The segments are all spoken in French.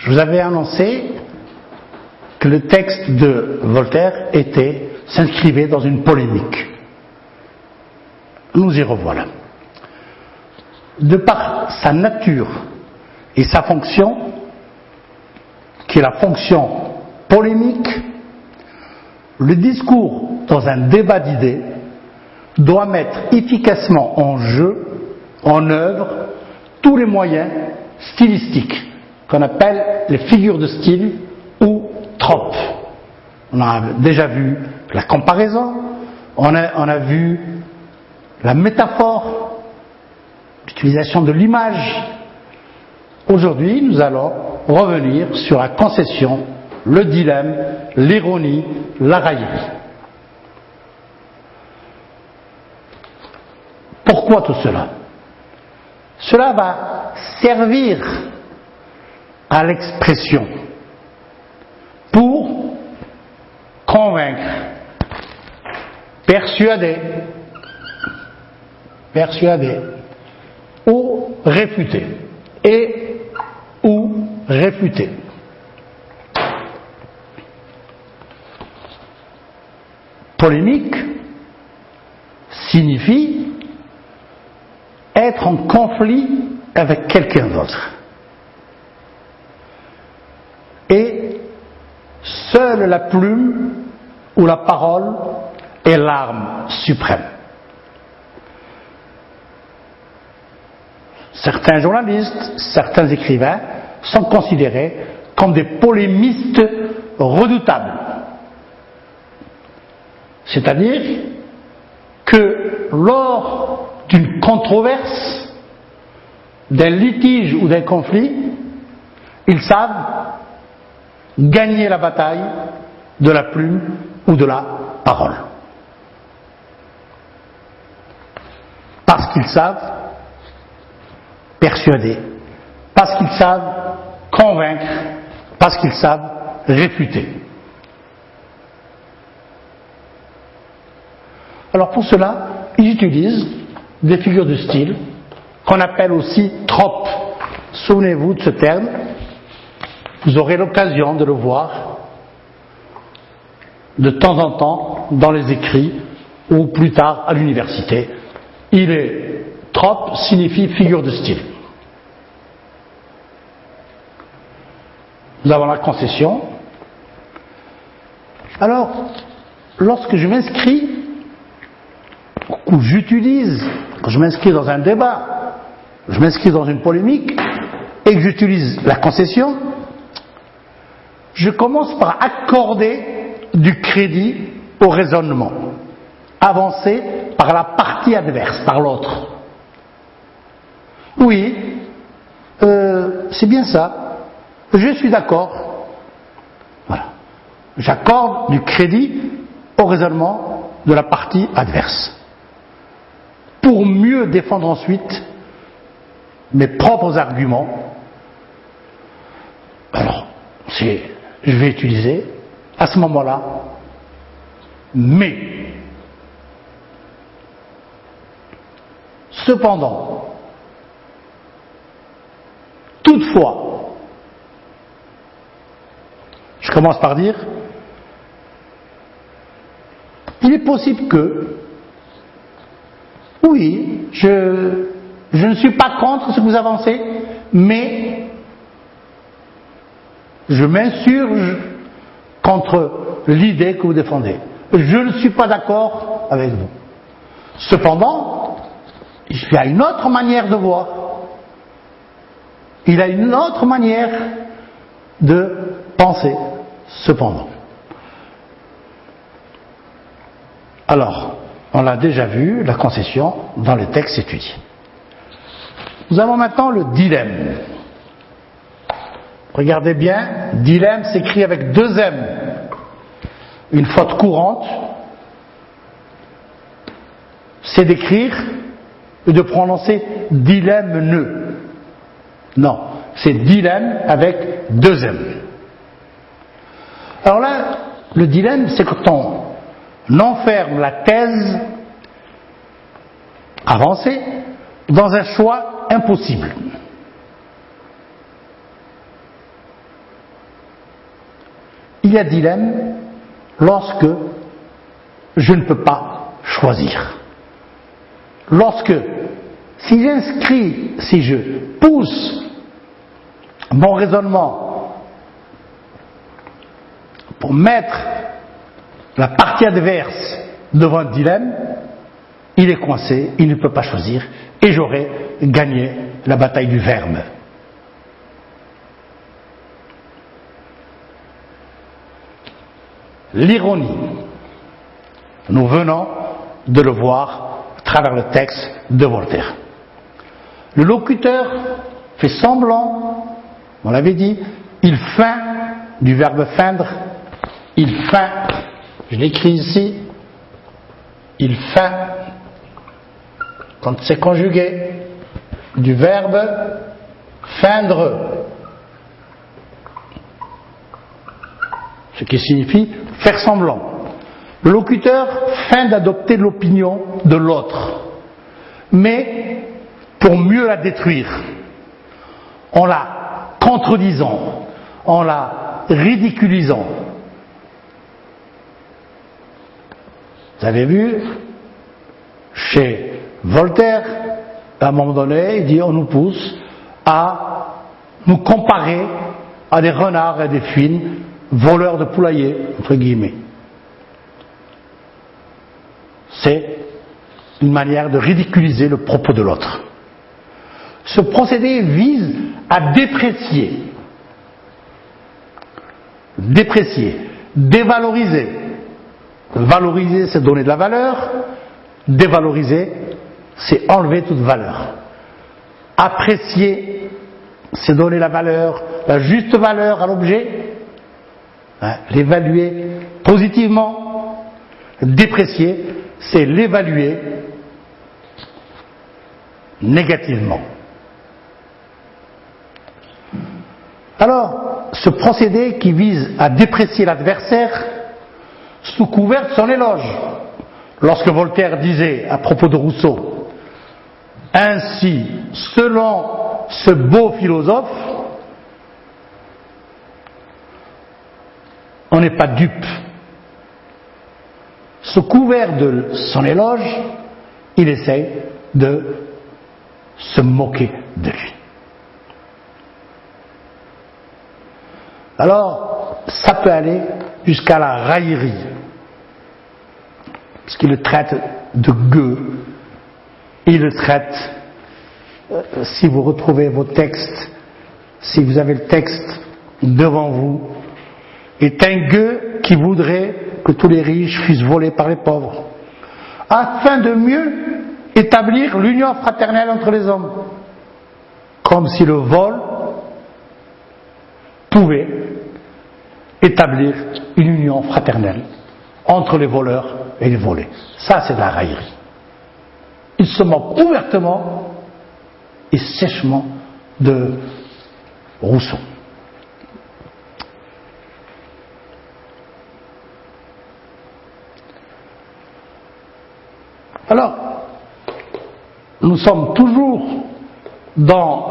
Je vous avais annoncé que le texte de Voltaire s'inscrivait dans une polémique. Nous y revoilà. De par sa nature et sa fonction, qui est la fonction polémique, le discours dans un débat d'idées doit mettre efficacement en jeu, en œuvre, tous les moyens stylistiques qu'on appelle les figures de style ou tropes. On a déjà vu la comparaison, on a vu la métaphore, l'utilisation de l'image. Aujourd'hui, nous allons revenir sur la concession, le dilemme, l'ironie, la raillerie. Pourquoi tout cela? Cela va servir à l'expression pour convaincre, persuader ou réfuter ou réfuter. Polémique signifie être en conflit avec quelqu'un d'autre. Et seule la plume ou la parole est l'arme suprême. Certains journalistes, certains écrivains sont considérés comme des polémistes redoutables. C'est-à-dire que lors d'une controverse, d'un litige ou d'un conflit, ils savent gagner la bataille de la plume ou de la parole. Parce qu'ils savent persuader, parce qu'ils savent convaincre, parce qu'ils savent réfuter. Alors pour cela, ils utilisent des figures de style qu'on appelle aussi tropes. Souvenez-vous de ce terme, vous aurez l'occasion de le voir de temps en temps dans les écrits ou plus tard à l'université. Trope signifie figure de style. Nous avons la concession. Alors, lorsque je m'inscris, ou j'utilise, quand je m'inscris dans un débat, je m'inscris dans une polémique, et que j'utilise la concession, je commence par accorder du crédit au raisonnement, avancé par la partie adverse, par l'autre. Oui, c'est bien ça, je suis d'accord. Voilà. J'accorde du crédit au raisonnement de la partie adverse, pour mieux défendre ensuite mes propres arguments. Alors, je vais utiliser à ce moment-là mais. Cependant, toutefois, je commence par dire, il est possible que, oui, je ne suis pas contre ce que vous avancez, mais je m'insurge contre l'idée que vous défendez. Je ne suis pas d'accord avec vous. Cependant, il y a une autre manière de voir. Il y a une autre manière de penser, cependant. Alors, on l'a déjà vu, la concession, dans les textes étudiés. Nous avons maintenant le dilemme. Regardez bien, dilemme s'écrit avec deux M. Une faute courante, c'est d'écrire et de prononcer dilemme-ne. Non, c'est dilemme avec deux M. Alors là, le dilemme, c'est quand on enferme la thèse avancée dans un choix impossible. il y a dilemme lorsque je ne peux pas choisir. Lorsque, si je pousse mon raisonnement pour mettre la partie adverse devant un dilemme, il est coincé, il ne peut pas choisir, et j'aurai gagné la bataille du verbe. L'ironie, nous venons de le voir à travers le texte de Voltaire. Le locuteur fait semblant, on l'avait dit, il feint, du verbe feindre, il feint, je l'écris ici, il feint, quand c'est conjugué, du verbe feindre, ce qui signifie faire semblant. Le locuteur feint d'adopter l'opinion de l'autre, mais pour mieux la détruire, en la contredisant, en la ridiculisant. Vous avez vu, chez Voltaire, à un moment donné, il dit on nous pousse à nous comparer à des renards et des fines, voleurs de poulailler, entre guillemets. C'est une manière de ridiculiser le propos de l'autre. Ce procédé vise à déprécier, dévaloriser. Valoriser, c'est donner de la valeur. Dévaloriser, c'est enlever toute valeur. Apprécier, c'est donner la valeur, la juste valeur à l'objet, l'évaluer positivement. Déprécier, c'est l'évaluer négativement. Alors, ce procédé qui vise à déprécier l'adversaire sous couvert de son éloge. Lorsque Voltaire disait à propos de Rousseau, ainsi, selon ce beau philosophe, on n'est pas dupe. Sous couvert de son éloge, il essaye de se moquer de lui. Alors, ça peut aller jusqu'à la raillerie, parce qu'il le traite de gueux, il le traite, si vous retrouvez vos textes, si vous avez le texte devant vous, est un gueux qui voudrait que tous les riches fussent volés par les pauvres, afin de mieux établir l'union fraternelle entre les hommes, comme si le vol pouvait établir une union fraternelle entre les voleurs et les volés. Ça, c'est de la raillerie. Il se moque ouvertement et sèchement de Rousseau. Alors, nous sommes toujours dans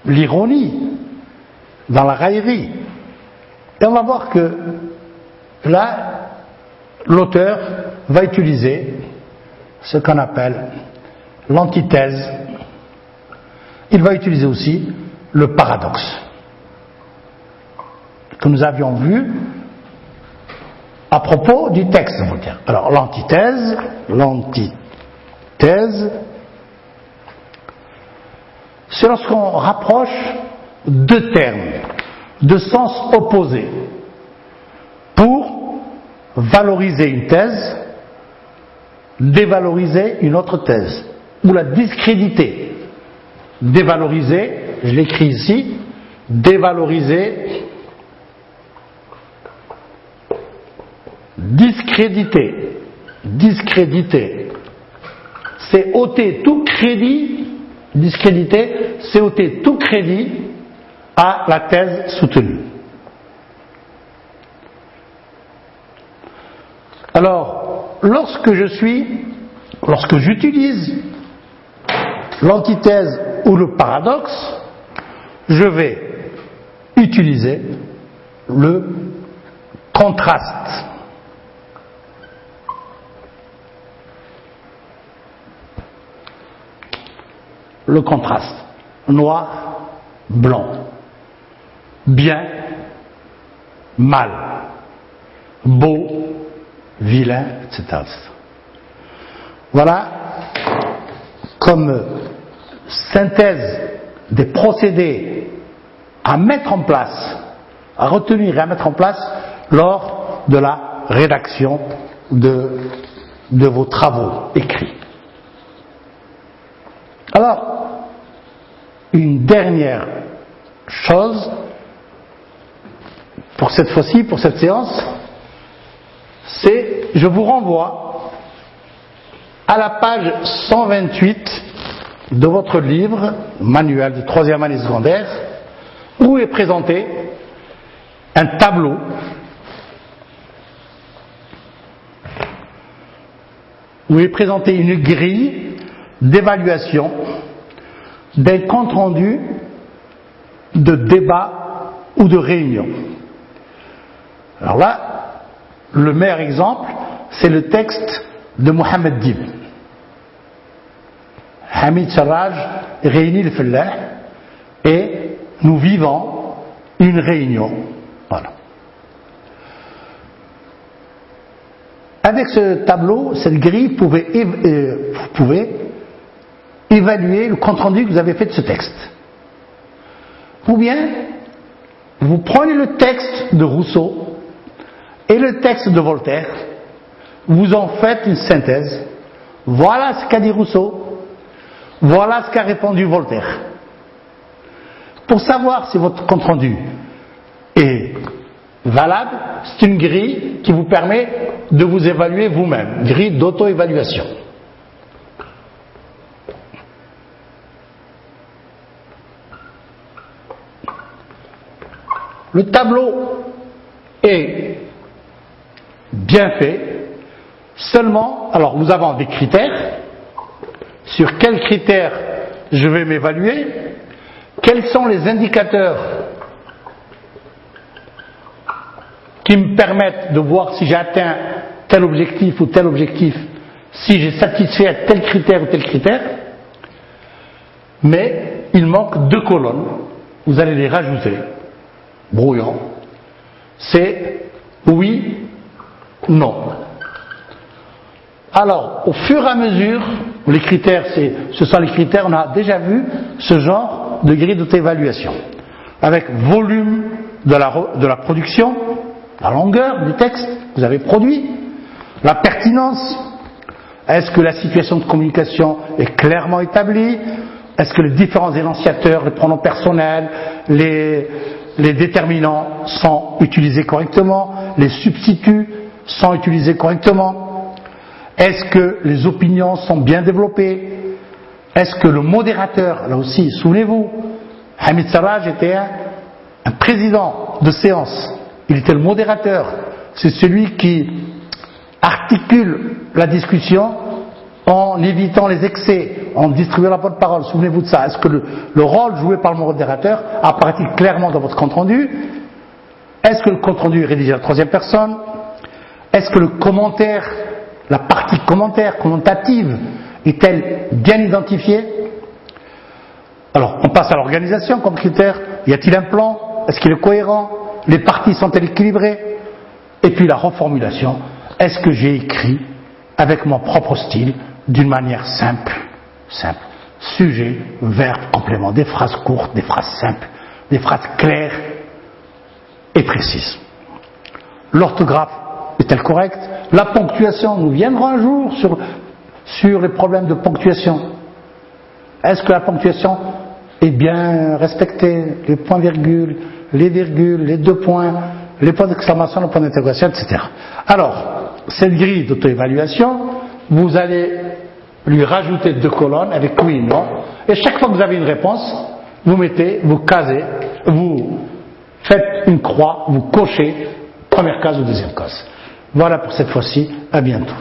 l'ironie, dans la raillerie. Et on va voir que là, l'auteur va utiliser ce qu'on appelle l'antithèse. Il va utiliser aussi le paradoxe, que nous avions vu à propos du texte de Voltaire. Alors, l'antithèse, c'est lorsqu'on rapproche deux termes de sens opposés pour valoriser une thèse, dévaloriser une autre thèse, ou la discréditer. Dévaloriser, je l'écris ici, dévaloriser, discréditer, c'est ôter tout crédit, discréditer, c'est ôter tout crédit à la thèse soutenue. Alors, lorsque j'utilise l'antithèse ou le paradoxe, je vais utiliser le contraste. Le contraste. Noir, blanc. Bien, mal. Beau, vilain, etc. Voilà comme synthèse des procédés à mettre en place, à retenir et à mettre en place lors de la rédaction de vos travaux écrits. Alors, une dernière chose, pour cette fois-ci, pour cette séance, c'est, je vous renvoie à la page 128 de votre livre, manuel de 3e année secondaire, où est présenté un tableau où est présentée une grille d'évaluation d'un compte-rendu de débat ou de réunion. Alors là, le meilleur exemple, c'est le texte de Mohamed Dib. Hamid Sarraj réunit le Fallah et nous vivons une réunion. Voilà. Avec ce tableau, cette grille, vous pouvez évaluer le compte-rendu que vous avez fait de ce texte. Ou bien, vous prenez le texte de Rousseau et le texte de Voltaire, vous en faites une synthèse. Voilà ce qu'a dit Rousseau, voilà ce qu'a répondu Voltaire. Pour savoir si votre compte-rendu est valable, c'est une grille qui vous permet de vous évaluer vous-même, grille d'auto-évaluation. Le tableau est bien fait, seulement, alors nous avons des critères, sur quels critères je vais m'évaluer, quels sont les indicateurs qui me permettent de voir si j'ai atteint tel objectif ou tel objectif, si j'ai satisfait tel critère ou tel critère, mais il manque 2 colonnes, vous allez les rajouter, brouillon, c'est oui, non. Alors, au fur et à mesure, les critères, ce sont les critères, on a déjà vu ce genre de grille d'auto-évaluation, avec volume de la production, la longueur du texte que vous avez produit, la pertinence, est-ce que la situation de communication est clairement établie, est-ce que les différents énonciateurs, les pronoms personnels, les déterminants sont utilisés correctement, les substituts sont utilisés correctement, est-ce que les opinions sont bien développées, est-ce que le modérateur, là aussi, souvenez-vous, Hamid Sarraj était un président de séance, il était le modérateur, c'est celui qui articule la discussion en évitant les excès, en distribuant la bonne parole. Souvenez-vous de ça. Est-ce que le rôle joué par le modérateur apparaît-il clairement dans votre compte-rendu? Est-ce que le compte-rendu est rédigé à la 3e personne? Est-ce que le commentaire, la partie commentaire, commentative, est-elle bien identifiée? Alors, on passe à l'organisation comme critère. Y a-t-il un plan? Est-ce qu'il est cohérent? Les parties sont-elles équilibrées? Et puis la reformulation. Est-ce que j'ai écrit avec mon propre style, d'une manière simple, sujet, verbe, complément, des phrases courtes, des phrases simples, des phrases claires et précises. L'orthographe est-elle correcte? La ponctuation, nous viendrons un jour sur les problèmes de ponctuation. Est-ce que la ponctuation est bien respectée? Les points-virgules, les virgules, les 2 points, les points d'exclamation, les points d'interrogation, etc. Alors, cette grille d'auto-évaluation, vous allez lui rajouter 2 colonnes avec oui et non, et chaque fois que vous avez une réponse, vous mettez, vous casez, vous faites une croix, vous cochez, première case ou deuxième case. Voilà pour cette fois-ci, à bientôt.